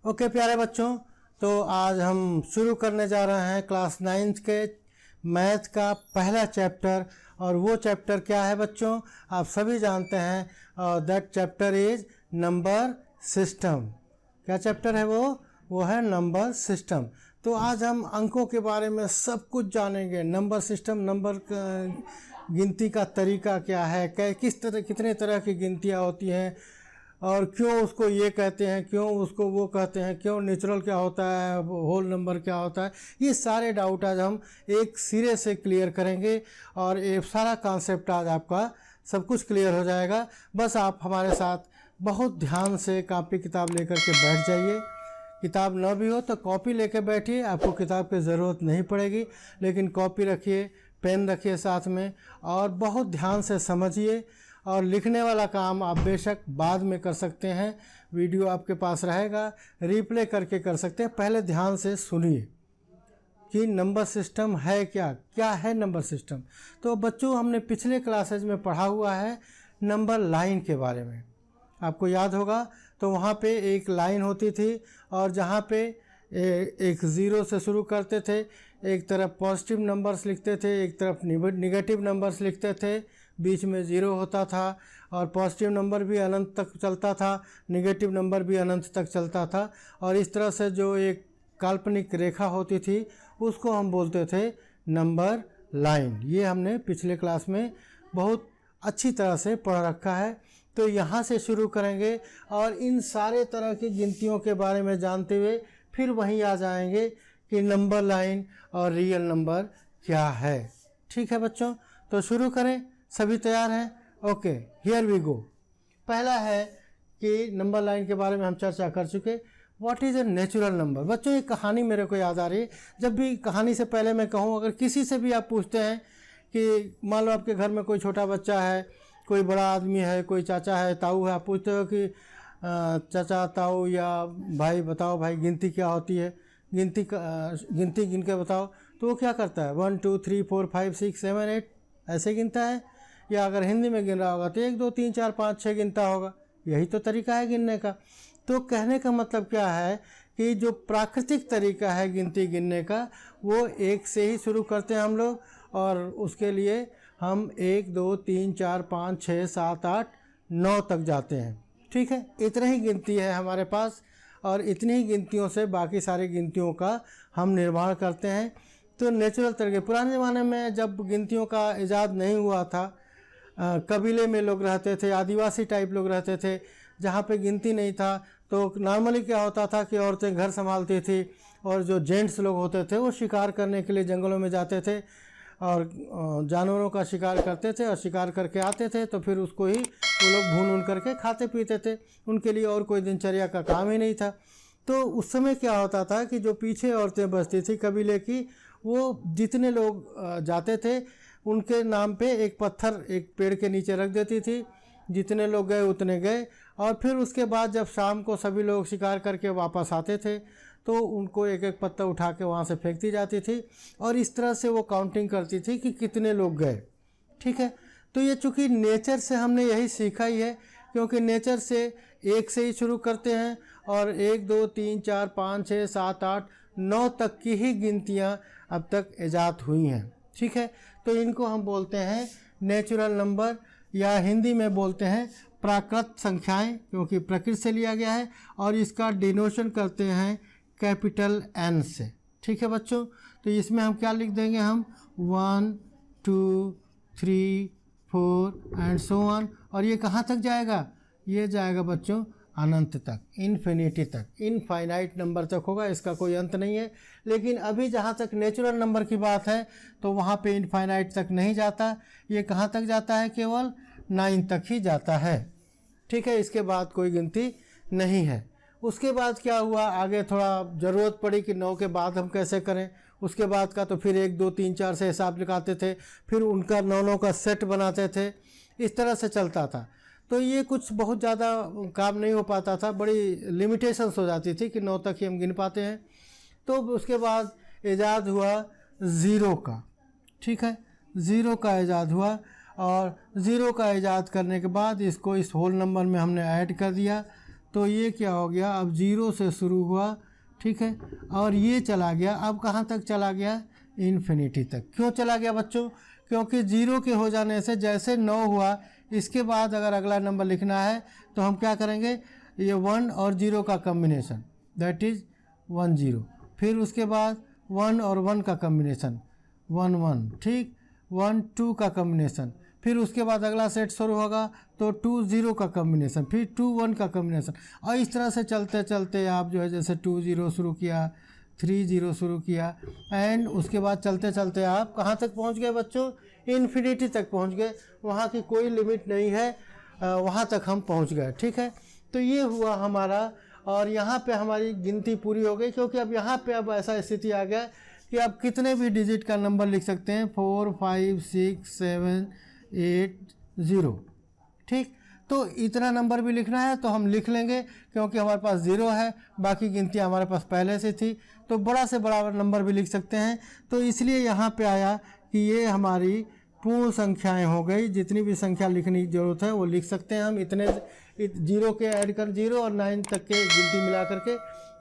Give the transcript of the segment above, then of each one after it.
Okay प्यारे बच्चों, तो आज हम शुरू करने जा रहे हैं क्लास 9th के मैथ का पहला चैप्टर। और वो चैप्टर क्या है बच्चों, आप सभी जानते हैं, और that chapter is number system. क्या चैप्टर है वो है नंबर सिस्टम। तो आज हम अंकों के बारे में सब कुछ जानेंगे। नंबर सिस्टम, नंबर गिनती का तरीका क्या है, कितने तरह की गिनतियाँ होती हैं, और क्यों उसको ये कहते हैं, क्यों उसको वो कहते हैं, क्यों नेचुरल क्या होता है, होल नंबर क्या होता है, ये सारे डाउट आज हम एक सिरे से क्लियर करेंगे। और ये सारा कॉन्सेप्ट आज आपका सब कुछ क्लियर हो जाएगा। बस आप हमारे साथ बहुत ध्यान से कॉपी किताब लेकर के बैठ जाइए। किताब ना भी हो तो कॉपी लेकर बैठिए, आपको किताब की ज़रूरत नहीं पड़ेगी, लेकिन कॉपी रखिए, पेन रखिए साथ में, और बहुत ध्यान से समझिए। और लिखने वाला काम आप बेशक बाद में कर सकते हैं, वीडियो आपके पास रहेगा, रिप्ले करके कर सकते हैं। पहले ध्यान से सुनिए कि नंबर सिस्टम है क्या है नंबर सिस्टम। तो बच्चों, हमने पिछले क्लासेज में पढ़ा हुआ है नंबर लाइन के बारे में, आपको याद होगा। तो वहाँ पे एक लाइन होती थी, और जहाँ पे एक ज़ीरो से शुरू करते थे, एक तरफ पॉजिटिव नंबर्स लिखते थे, एक तरफ निगेटिव नंबर्स लिखते थे, बीच में ज़ीरो होता था, और पॉजिटिव नंबर भी अनंत तक चलता था, निगेटिव नंबर भी अनंत तक चलता था। और इस तरह से जो एक काल्पनिक रेखा होती थी उसको हम बोलते थे नंबर लाइन। ये हमने पिछले क्लास में बहुत अच्छी तरह से पढ़ रखा है। तो यहाँ से शुरू करेंगे, और इन सारे तरह की गिनतियों के बारे में जानते हुए फिर वहीं आ जाएंगे कि नंबर लाइन और रियल नंबर क्या है। ठीक है बच्चों, तो शुरू करें। सभी तैयार हैं? Okay, here we go. पहला है कि नंबर लाइन के बारे में हम चर्चा कर चुके। What is a natural number. बच्चों, एक कहानी मेरे को याद आ रही है। जब भी कहानी से पहले मैं कहूँ, अगर किसी से भी आप पूछते हैं कि मान लो आपके घर में कोई छोटा बच्चा है, कोई बड़ा आदमी है, कोई चाचा है, ताऊ है, आप पूछते हो कि चाचा, ताऊ या भाई बताओ भाई गिनती क्या होती है, गिनती गिन के बताओ, तो वो क्या करता है? 1 2 3 4 5 6 7 8 ऐसे गिनता है। या अगर हिंदी में गिन रहा होगा तो 1 2 3 4 5 6 गिनता होगा। यही तो तरीका है गिनने का। तो कहने का मतलब क्या है कि जो प्राकृतिक तरीका है गिनती गिनने का, वो 1 से ही शुरू करते हैं हम लोग, और उसके लिए हम 1 2 3 4 5 6 7 8 9 तक जाते हैं। ठीक है, इतनी ही गिनती है हमारे पास, और इतनी ही गिनतियों से बाकी सारी गिनतियों का हम निर्माण करते हैं। तो नेचुरल तरीके, पुराने ज़माने में जब गिनतियों का इजाद नहीं हुआ था, कबीले में लोग रहते थे, आदिवासी टाइप लोग रहते थे, जहाँ पे गिनती नहीं था, तो नॉर्मली क्या होता था कि औरतें घर संभालती थी, और जो जेंट्स लोग होते थे वो शिकार करने के लिए जंगलों में जाते थे, और जानवरों का शिकार करते थे, और शिकार करके आते थे, तो फिर उसको ही वो लोग भून करके खाते पीते थे। उनके लिए और कोई दिनचर्या का काम ही नहीं था। तो उस समय क्या होता था कि जो पीछे औरतें बसती थी कबीले की, वो जितने लोग जाते थे उनके नाम पे एक पत्थर एक पेड़ के नीचे रख देती थी, जितने लोग गए उतने गए। और फिर उसके बाद जब शाम को सभी लोग शिकार करके वापस आते थे, तो उनको एक एक पत्ता उठा के वहाँ से फेंक दी जाती थी, और इस तरह से वो काउंटिंग करती थी कि कितने लोग गए। ठीक है, तो ये चूँकि नेचर से हमने यही सीखा ही है, क्योंकि नेचर से 1 से ही शुरू करते हैं, और 1 2 3 4 5 6 7 8 9 तक की ही गिनतियाँ अब तक ईजाद हुई हैं। ठीक है, तो इनको हम बोलते हैं नेचुरल नंबर, या हिंदी में बोलते हैं प्राकृत संख्याएं, क्योंकि प्रकृति से लिया गया है, और इसका डिनोशन करते हैं कैपिटल N से। ठीक है बच्चों, तो इसमें हम क्या लिख देंगे? हम 1 2 3 4 एंड सो ऑन। और ये कहाँ तक जाएगा? ये जाएगा बच्चों अनंत तक, इन्फिनिटी तक, इनफाइनाइट नंबर तक होगा, इसका कोई अंत नहीं है। लेकिन अभी जहाँ तक नेचुरल नंबर की बात है, तो वहाँ पे इनफाइनाइट तक नहीं जाता। ये कहाँ तक जाता है? केवल 9 तक ही जाता है। ठीक है, इसके बाद कोई गिनती नहीं है। उसके बाद क्या हुआ, आगे थोड़ा ज़रूरत पड़ी कि 9 के बाद हम कैसे करें। उसके बाद का तो फिर 1 2 3 4 से हिसाब लगाते थे, फिर उनका 9 का सेट बनाते थे, इस तरह से चलता था। तो ये कुछ बहुत ज़्यादा काम नहीं हो पाता था, बड़ी लिमिटेशंस हो जाती थी कि 9 तक ही हम गिन पाते हैं। तो उसके बाद ईजाद हुआ ज़ीरो का। ठीक है, ज़ीरो का ईजाद हुआ, और ज़ीरो का ईजाद करने के बाद इसको इस होल नंबर में हमने ऐड कर दिया, तो ये क्या हो गया, अब ज़ीरो से शुरू हुआ, ठीक है, और ये चला गया, अब कहाँ तक चला गया, इन्फिनिटी तक। क्यों चला गया बच्चों, क्योंकि ज़ीरो के हो जाने से जैसे 9 हुआ, इसके बाद अगर अगला नंबर लिखना है तो हम क्या करेंगे, ये 1 और 0 का कम्बिनेशन, दैट इज़ 1 0, फिर उसके बाद 1 और 1 का कम्बिनेशन 1 1, ठीक, 1 2 का कम्बिनेशन, फिर उसके बाद अगला सेट शुरू होगा तो 2 0 का कम्बिनेशन, फिर 2 1 का कम्बिनेशन, और इस तरह से चलते चलते आप जो है जैसे 2 0 शुरू किया, 3 0 शुरू किया, एंड उसके बाद चलते चलते आप कहाँ तक पहुँच गए बच्चों, इन्फिनिटी तक पहुँच गए, वहाँ की कोई लिमिट नहीं है, वहाँ तक हम पहुँच गए, ठीक है। तो ये हुआ हमारा, और यहाँ पे हमारी गिनती पूरी हो गई, क्योंकि अब यहाँ पे अब ऐसा स्थिति आ गया कि आप कितने भी डिजिट का नंबर लिख सकते हैं, 4 5 6 7 8 0, ठीक। तो इतना नंबर भी लिखना है तो हम लिख लेंगे, क्योंकि हमारे पास 0 है, बाकी गिनती हमारे पास पहले से थी, तो बड़ा से बड़ा नंबर भी लिख सकते हैं। तो इसलिए यहाँ पे आया कि ये हमारी पूर्ण संख्याएं हो गई, जितनी भी संख्या लिखने की ज़रूरत है वो लिख सकते हैं हम, इतने 0 के ऐड कर 0 और 9 तक के गिनती मिला करके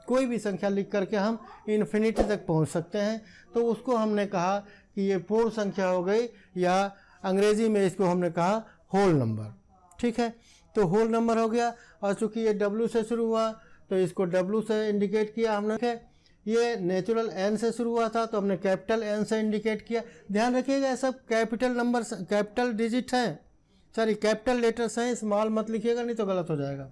कोई भी संख्या लिख करके हम इन्फिनिटी तक पहुंच सकते हैं। तो उसको हमने कहा कि ये पूर्ण संख्या हो गई, या अंग्रेज़ी में इसको हमने कहा होल नंबर, ठीक है। तो होल नंबर हो गया, और चूँकि ये W से शुरू हुआ तो इसको W से इंडिकेट किया हमने, ये नेचुरल N से शुरू हुआ था तो हमने कैपिटल N से इंडिकेट किया। ध्यान रखिएगा ये सब कैपिटल नंबर, कैपिटल डिजिट हैं, सॉरी कैपिटल लेटर्स हैं, स्मॉल मत लिखिएगा नहीं तो गलत हो जाएगा।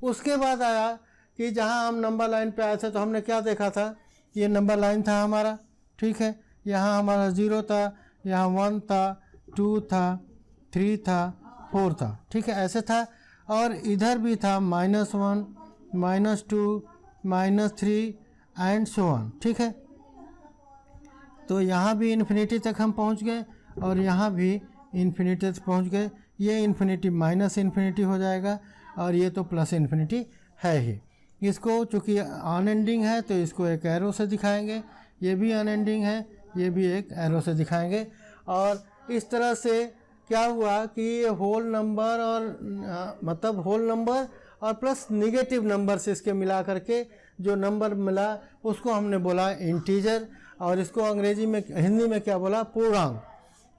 उसके बाद आया कि जहाँ हम नंबर लाइन पे आए थे तो हमने क्या देखा था, ये नंबर लाइन था हमारा, ठीक है, यहाँ हमारा 0 था, यहाँ 1 था, 2 था, 3 था, 4 था, ठीक है, ऐसे था। और इधर भी था -1 -2 -3 एंड सो ऑन, ठीक है। तो यहाँ भी इन्फिनिटी तक हम पहुँच गए, और यहाँ भी इन्फिनिटी तक पहुँच गए। ये इन्फिनिटी माइनस इन्फिनिटी हो जाएगा, और ये तो प्लस इन्फिनिटी है ही। इसको चूँकि अनएंडिंग है तो इसको एक एरो से दिखाएंगे, ये भी अनएंडिंग है, ये भी एक एरो से दिखाएंगे। और इस तरह से क्या हुआ कि ये होल नंबर और मतलब होल नंबर और प्लस निगेटिव नंबर से इसके मिला करके जो नंबर मिला उसको हमने बोला इंटीजर, और इसको अंग्रेजी में हिंदी में क्या बोला, पूर्णांक।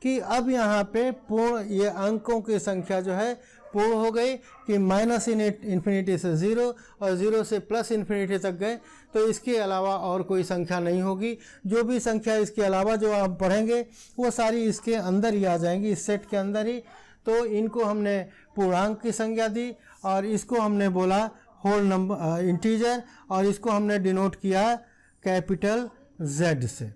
कि अब यहाँ पे पूर्ण, ये अंकों की संख्या जो है पूर्ण हो गई, कि माइनस इन्फिनिटी से 0 और 0 से प्लस इन्फिनिटी तक गए, तो इसके अलावा और कोई संख्या नहीं होगी। जो भी संख्या इसके अलावा जो आप पढ़ेंगे वो सारी इसके अंदर ही आ जाएंगी, इस सेट के अंदर ही। तो इनको हमने पूर्णांक की संज्ञा दी, और इसको हमने बोला होल नंबर इंटीजर, और इसको हमने डिनोट किया कैपिटल Z से,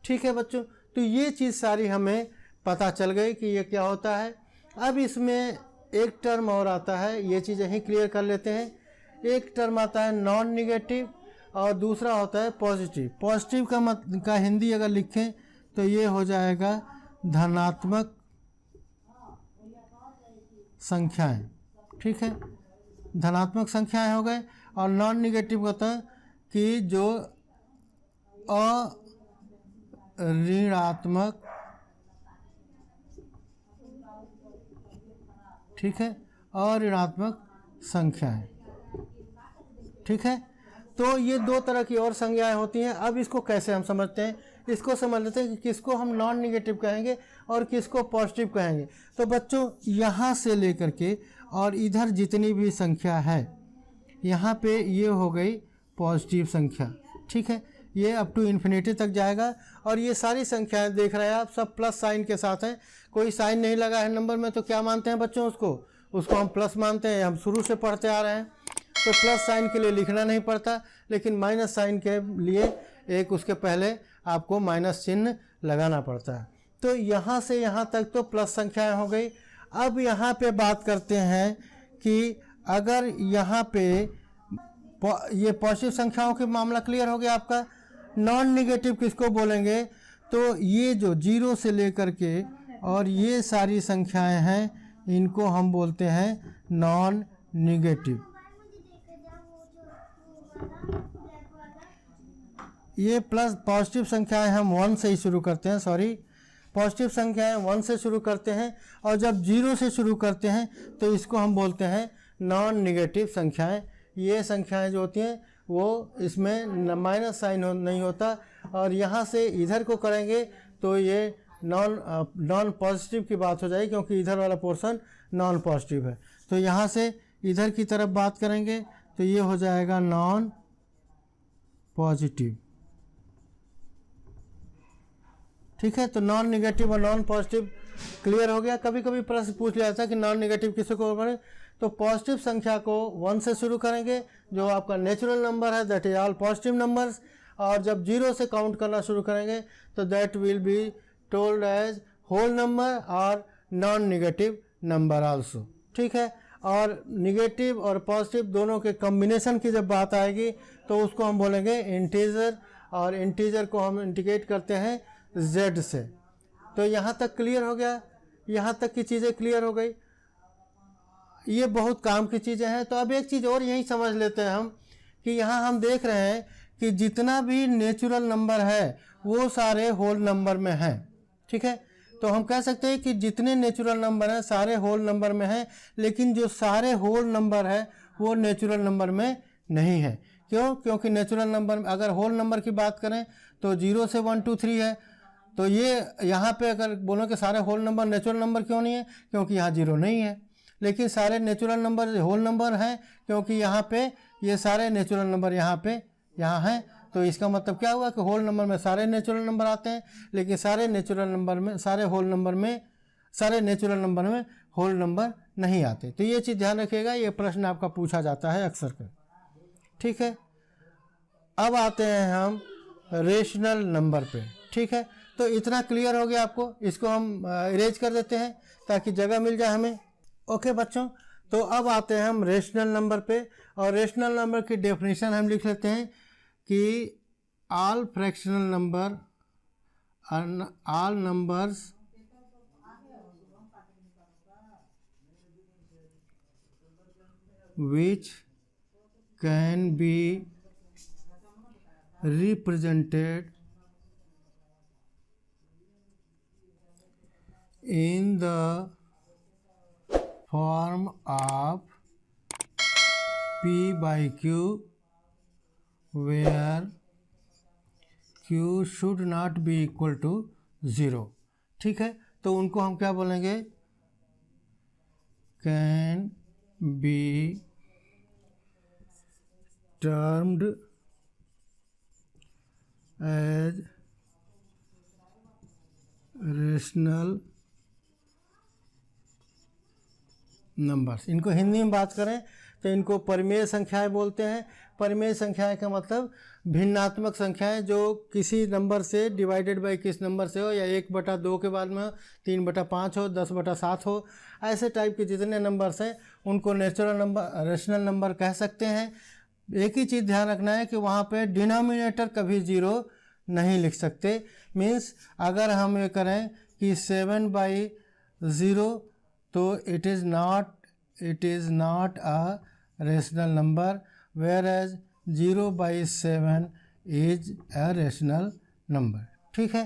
ठीक है बच्चों। तो ये चीज़ सारी हमें पता चल गई कि ये क्या होता है। अब इसमें एक टर्म और आता है, ये चीज़ यहीं क्लियर कर लेते हैं। एक टर्म आता है नॉन निगेटिव, और दूसरा होता है पॉजिटिव। पॉजिटिव का हिंदी अगर लिखें तो ये हो जाएगा धनात्मक संख्याएं, ठीक है, धनात्मक संख्याएं हो गए। और नॉन निगेटिव होता है कि जो अऋणात्मक, ठीक है, अऋणात्मक संख्याएं, ठीक है। तो ये दो तरह की और संज्ञाएं होती हैं। अब इसको कैसे हम समझते हैं, इसको समझ लेते हैं कि किसको हम नॉन निगेटिव कहेंगे और किसको पॉजिटिव कहेंगे। तो बच्चों यहाँ से लेकर के और इधर जितनी भी संख्या है, यहाँ पे ये हो गई पॉजिटिव संख्या, ठीक है, ये अप टू इन्फिनिटी तक जाएगा। और ये सारी संख्याएं देख रहे हैं आप, सब प्लस साइन के साथ हैं, कोई साइन नहीं लगा है नंबर में, तो क्या मानते हैं बच्चों उसको हम प्लस मानते हैं, हम शुरू से पढ़ते आ रहे हैं। तो प्लस साइन के लिए लिखना नहीं पड़ता, लेकिन माइनस साइन के लिए एक उसके पहले आपको माइनस चिन्ह लगाना पड़ता है। तो यहाँ से यहाँ तक तो प्लस संख्याएं हो गई। अब यहाँ पे बात करते हैं कि अगर यहाँ पे ये पॉजिटिव संख्याओं के मामला क्लियर हो गया आपका। नॉन निगेटिव किसको बोलेंगे, तो ये जो 0 से लेकर के और ये सारी संख्याएं हैं, इनको हम बोलते हैं नॉन निगेटिव। ये प्लस पॉजिटिव संख्याएं हम 1 से ही शुरू करते हैं, सॉरी, पॉजिटिव संख्याएं 1 से शुरू करते हैं और जब 0 से शुरू करते हैं तो इसको हम बोलते हैं नॉन निगेटिव संख्याएं। ये संख्याएं जो होती हैं वो इसमें माइनस साइन नहीं होता, और यहाँ से इधर को करेंगे तो ये नॉन पॉजिटिव की बात हो जाएगी, क्योंकि इधर वाला पोर्शन नॉन पॉजिटिव है। तो यहाँ से इधर की तरफ बात करेंगे तो ये हो जाएगा नॉन पॉजिटिव। ठीक है, तो नॉन निगेटिव और नॉन पॉजिटिव क्लियर हो गया। कभी कभी प्रश्न पूछ लिया जाता है कि नॉन निगेटिव किसे को बने, तो पॉजिटिव संख्या को 1 से शुरू करेंगे जो आपका नेचुरल नंबर है, that is all positive numbers, और जब 0 से काउंट करना शुरू करेंगे तो that will be told as whole number और नॉन निगेटिव नंबर आल्सो। ठीक है, और निगेटिव और पॉजिटिव दोनों के कॉम्बिनेशन की जब बात आएगी तो उसको हम बोलेंगे इंटीजर, और इंटीजर को हम इंडिकेट करते हैं z से। तो यहाँ तक क्लियर हो गया, यहाँ तक की चीज़ें क्लियर हो गई। ये बहुत काम की चीज़ें हैं। तो अब एक चीज़ और यही समझ लेते हैं हम कि यहाँ हम देख रहे हैं कि जितना भी नेचुरल नंबर है वो सारे होल नंबर में हैं। ठीक है, तो हम कह सकते हैं कि जितने नेचुरल नंबर हैं सारे होल नंबर में हैं, लेकिन जो सारे होल नंबर है वो नेचुरल नंबर में नहीं है। क्यों? क्योंकि नेचुरल नंबर में अगर होल नंबर की बात करें तो 0 से 1 2 3 है, तो ये यहाँ पे अगर बोलो कि सारे होल नंबर नेचुरल नंबर क्यों नहीं है, क्योंकि यहाँ 0 नहीं है। लेकिन सारे नेचुरल नंबर होल नंबर हैं क्योंकि यहाँ पे ये सारे नेचुरल नंबर यहाँ हैं। तो इसका मतलब क्या हुआ कि होल नंबर में सारे नेचुरल नंबर आते हैं, लेकिन सारे नेचुरल नंबर में सारे नेचुरल नंबर में होल नंबर नहीं आते। तो ये चीज़ ध्यान रखिएगा, ये प्रश्न आपका पूछा जाता है अक्सर कर। ठीक है, अब आते हैं हम रेशनल नंबर पे। ठीक है, तो इतना क्लियर हो गया आपको, इसको हम इरेज कर देते हैं ताकि जगह मिल जाए हमें। ओके बच्चों, तो अब आते हैं हम रेशनल नंबर पे, और रेशनल नंबर की डेफिनेशन हम लिख लेते हैं कि all fractional number all numbers which can be represented in the form of P by Q where Q should not be equal to 0। ठीक है, तो उनको हम क्या बोलेंगे, can be termed as rational numbers. इनको हिंदी में बात करें तो इनको परिमेय संख्याएं बोलते हैं। परिमेय संख्याएं का मतलब भिन्नात्मक संख्याएं जो किसी नंबर से डिवाइडेड बाई किस नंबर से हो, या 1/2 के बाद में हो, 3/5 हो, 10/7 हो, ऐसे टाइप के जितने नंबर्स हैं उनको नेचुरल नंबर रेशनल नंबर कह सकते हैं। एक ही चीज़ ध्यान रखना है कि वहाँ पे डिनोमिनेटर कभी 0 नहीं लिख सकते। मीन्स अगर हम ये करें कि 7/0 तो it is not a rational number, where as 0/7 is a rational number. ठीक है,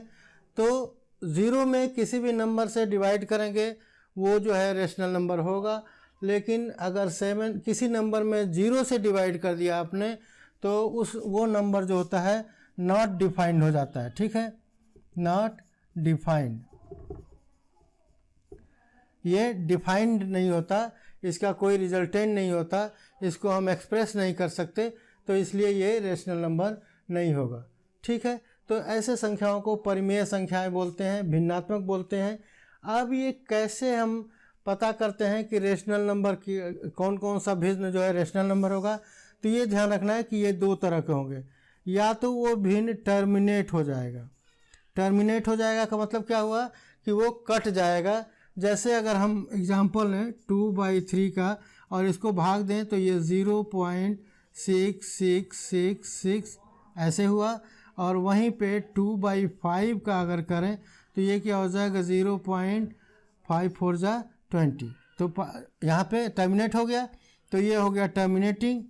तो 0 में किसी भी नंबर से डिवाइड करेंगे वो जो है रेशनल नंबर होगा, लेकिन अगर 7 किसी नंबर में 0 से डिवाइड कर दिया आपने तो वो नंबर जो होता है नॉट डिफाइंड हो जाता है। ठीक है, नॉट डिफाइंड, ये डिफाइंड नहीं होता, इसका कोई रिजल्टेंट नहीं होता, इसको हम एक्सप्रेस नहीं कर सकते, तो इसलिए ये रेशनल नंबर नहीं होगा। ठीक है, तो ऐसे संख्याओं को परिमेय संख्याएं बोलते हैं, भिन्नात्मक बोलते हैं। अब ये कैसे हम पता करते हैं कि रेशनल नंबर की कौन कौन सा भिन्न जो है रेशनल नंबर होगा, तो ये ध्यान रखना है कि ये 2 तरह के होंगे। या तो वो भिन्न टर्मिनेट हो जाएगा। टर्मिनेट हो जाएगा का मतलब क्या हुआ कि वो कट जाएगा। जैसे अगर हम एग्जांपल लें 2/3 का और इसको भाग दें तो ये 0.6666 ऐसे हुआ, और वहीं पे 2/5 का अगर करें तो ये क्या हो जाएगा 0.5×4=20। तो यहाँ पे टर्मिनेट हो गया, तो ये हो गया टर्मिनेटिंग।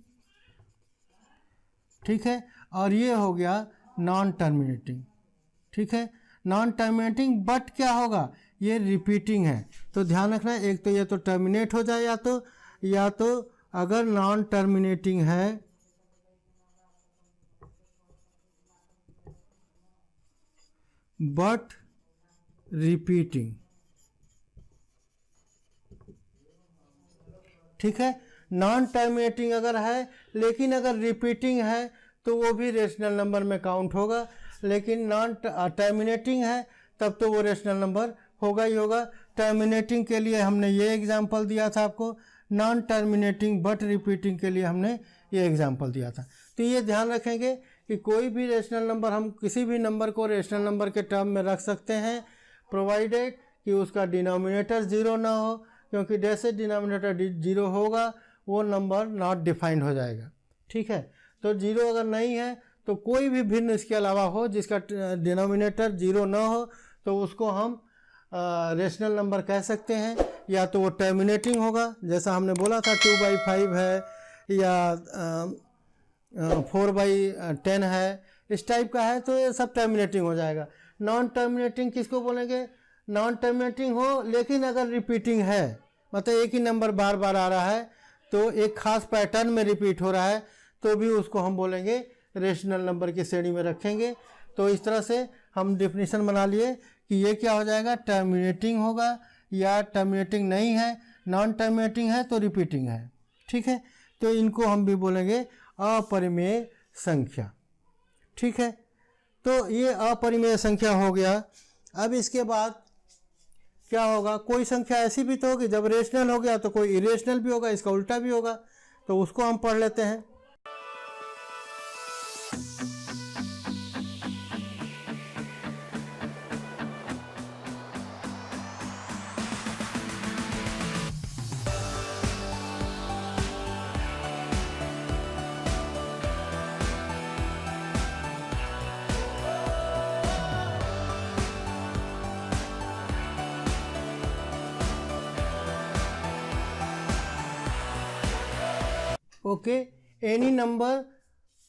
ठीक है, और ये हो गया नॉन टर्मिनेटिंग। ठीक है, नॉन टर्मिनेटिंग बट क्या होगा, ये रिपीटिंग है। तो ध्यान रखना, एक तो ये तो टर्मिनेट हो जाए, या तो अगर नॉन टर्मिनेटिंग है बट रिपीटिंग, ठीक है। नॉन टर्मिनेटिंग अगर है लेकिन अगर रिपीटिंग है तो वो भी रेशनल नंबर में काउंट होगा, लेकिन नॉन टर्मिनेटिंग है तब तो वो रेशनल नंबर होगा ही होगा। टर्मिनेटिंग के लिए हमने ये एग्जांपल दिया था आपको, नॉन टर्मिनेटिंग बट रिपीटिंग के लिए हमने ये एग्जांपल दिया था। तो ये ध्यान रखेंगे कि कोई भी रेशनल नंबर, हम किसी भी नंबर को रेशनल नंबर के टर्म में रख सकते हैं, प्रोवाइडेड कि उसका डिनोमिनेटर ज़ीरो ना हो, क्योंकि जैसे डिनोमिनेटर ज़ीरो होगा वो नंबर नॉट डिफाइंड हो जाएगा, ठीक है। तो ज़ीरो अगर नहीं है तो कोई भी भिन्न इसके अलावा हो जिसका डिनोमिनेटर ज़ीरो ना हो तो उसको हम रेशनल नंबर कह सकते हैं। या तो वो टर्मिनेटिंग होगा, जैसा हमने बोला था 2/5 है या 4/10 है, इस टाइप का है तो ये सब टर्मिनेटिंग हो जाएगा। नॉन टर्मिनेटिंग किसको बोलेंगे, नॉन टर्मिनेटिंग हो लेकिन अगर रिपीटिंग है, मतलब एक ही नंबर बार बार आ रहा है तो एक खास पैटर्न में रिपीट हो रहा है, तो भी उसको हम बोलेंगे रेशनल नंबर की श्रेणी में रखेंगे। तो इस तरह से हम डिफिनीशन बना लिए कि ये क्या हो जाएगा, टर्मिनेटिंग होगा या टर्मिनेटिंग नहीं है, नॉन टर्मिनेटिंग है तो रिपीटिंग है, ठीक है। तो इनको हम भी बोलेंगे अपरिमेय संख्या, ठीक है। तो ये अपरिमेय संख्या हो गया। अब इसके बाद क्या होगा, कोई संख्या ऐसी भी तो होगी, जब रेशनल हो गया तो कोई इरेशनल भी होगा, इसका उल्टा भी होगा, तो उसको हम पढ़ लेते हैं। Okay, any number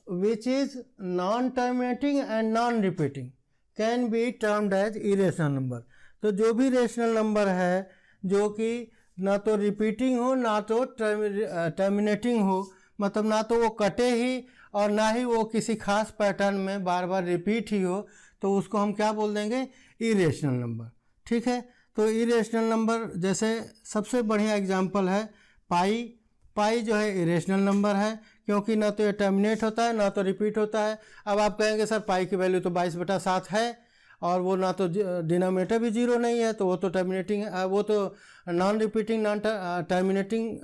which is non-terminating and non-repeating can be termed as irrational number। तो जो भी रेशनल नंबर है जो कि ना तो रिपीटिंग हो ना तो टर्मिनेटिंग हो, मतलब ना तो वो कटे ही और ना ही वो किसी खास पैटर्न में बार बार रिपीट ही हो, तो उसको हम क्या बोल देंगे, इरेशनल नंबर, ठीक है। तो इरेशनल नंबर जैसे सबसे बढ़िया एग्जांपल है पाई। पाई जो है इरेशनल नंबर है, क्योंकि ना तो ये टर्मिनेट होता है ना तो रिपीट होता है। अब आप कहेंगे सर पाई की वैल्यू तो 22/7 है और वो ना तो डिनोमिनेटर भी जीरो नहीं है, तो वो तो टर्मिनेटिंग, वो तो non repeating non terminating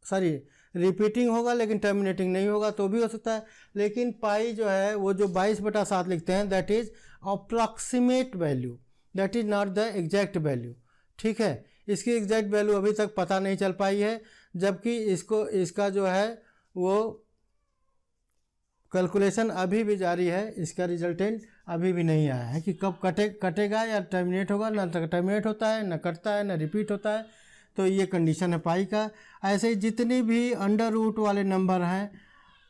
sorry repeating होगा लेकिन टर्मिनेटिंग नहीं होगा, तो भी हो सकता है। लेकिन पाई जो है वो जो 22/7 लिखते हैं that is approximate value, that is not the exact value, ठीक है। इसकी एग्जैक्ट वैल्यू अभी तक पता नहीं चल पाई है, जबकि इसका जो है वो कैलकुलेशन अभी भी जारी है, इसका रिजल्टेंट अभी भी नहीं आया है कि कब कटेगा या टर्मिनेट होगा। ना टर्मिनेट होता है, ना कटता है, ना रिपीट होता है, तो ये कंडीशन है पाई का। ऐसे ही जितनी भी अंडर रूट वाले नंबर हैं,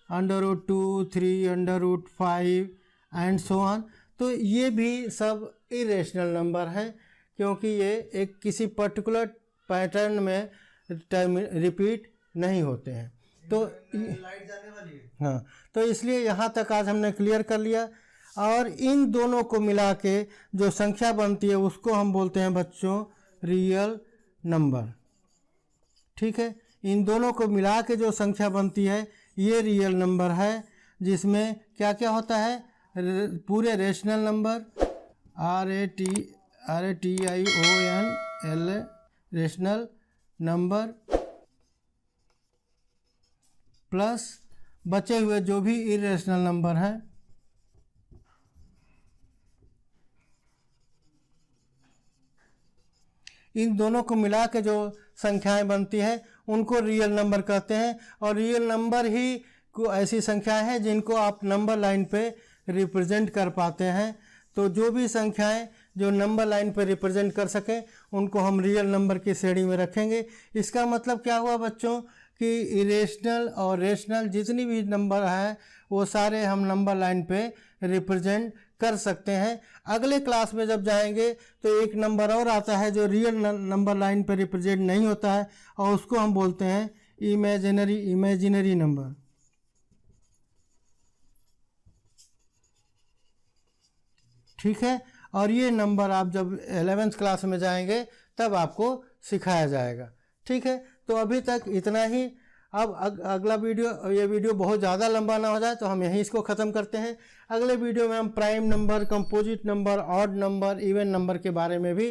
√2, 3, √5 एंड सो ऑन, तो ये भी सब इरेशनल नंबर हैं, क्योंकि ये एक किसी पर्टिकुलर पैटर्न में रिपीट नहीं होते हैं। तो लाइट जाने वाली है, हाँ, तो इसलिए यहाँ तक आज हमने क्लियर कर लिया। और इन दोनों को मिला के जो संख्या बनती है उसको हम बोलते हैं बच्चों रियल नंबर, ठीक है। इन दोनों को मिला के जो संख्या बनती है ये रियल नंबर है, जिसमें क्या क्या होता है, पूरे rational number RATIONL rational number plus बचे हुए जो भी इरेशनल नंबर हैं, इन दोनों को मिला के जो संख्याएं बनती हैं उनको रियल नंबर कहते हैं। और रियल नंबर ही को ऐसी संख्याएं हैं जिनको आप नंबर लाइन पे रिप्रेजेंट कर पाते हैं। तो जो भी संख्याएं जो नंबर लाइन पर रिप्रेजेंट कर सकें उनको हम रियल नंबर की श्रेणी में रखेंगे। इसका मतलब क्या हुआ बच्चों कि इरेशनल और रेशनल जितनी भी नंबर हैं वो सारे हम नंबर लाइन पे रिप्रेजेंट कर सकते हैं। अगले क्लास में जब जाएंगे तो एक नंबर और आता है जो रियल नंबर लाइन पर रिप्रेजेंट नहीं होता है और उसको हम बोलते हैं इमेजिनरी नंबर। ठीक है, और ये नंबर आप जब 11th क्लास में जाएंगे तब आपको सिखाया जाएगा। ठीक है, तो अभी तक इतना ही। अब अगला वीडियो, ये वीडियो बहुत ज़्यादा लंबा ना हो जाए तो हम यहीं इसको ख़त्म करते हैं। अगले वीडियो में हम prime number, composite number, odd number, even number के बारे में भी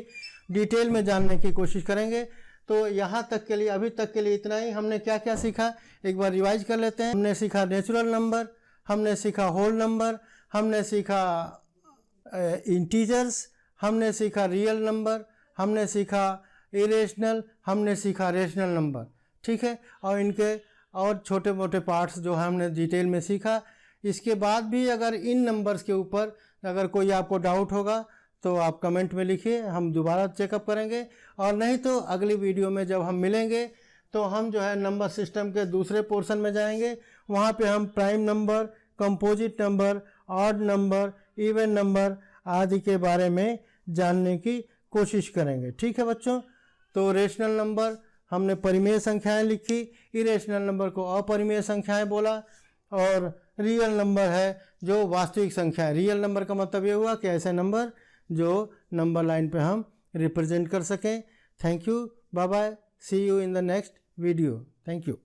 डिटेल में जानने की कोशिश करेंगे। तो यहाँ तक के लिए, अभी तक के लिए इतना ही। हमने क्या क्या सीखा एक बार रिवाइज कर लेते हैं। हमने सीखा नेचुरल नंबर, हमने सीखा होल नंबर, हमने सीखा इंटीजर्स, हमने सीखा रियल नंबर, हमने सीखा इरेशनल, हमने सीखा रेशनल नंबर। ठीक है, और इनके और छोटे मोटे पार्ट्स जो है हमने डिटेल में सीखा। इसके बाद भी अगर इन नंबर्स के ऊपर अगर कोई आपको डाउट होगा तो आप कमेंट में लिखिए, हम दोबारा चेकअप करेंगे। और नहीं तो अगली वीडियो में जब हम मिलेंगे तो हम जो है नंबर सिस्टम के दूसरे पोर्शन में जाएंगे। वहाँ पे हम prime number, composite number, odd number, even number आदि के बारे में जानने की कोशिश करेंगे। ठीक है बच्चों, तो रेशनल नंबर हमने परिमेय संख्याएं लिखी, इरेशनल नंबर को अपरिमेय संख्याएं बोला, और रियल नंबर है जो वास्तविक संख्या है। रियल नंबर का मतलब ये हुआ कि ऐसे नंबर जो नंबर लाइन पे हम रिप्रेजेंट कर सकें। Thank you, bye bye, see you in the next video. Thank you.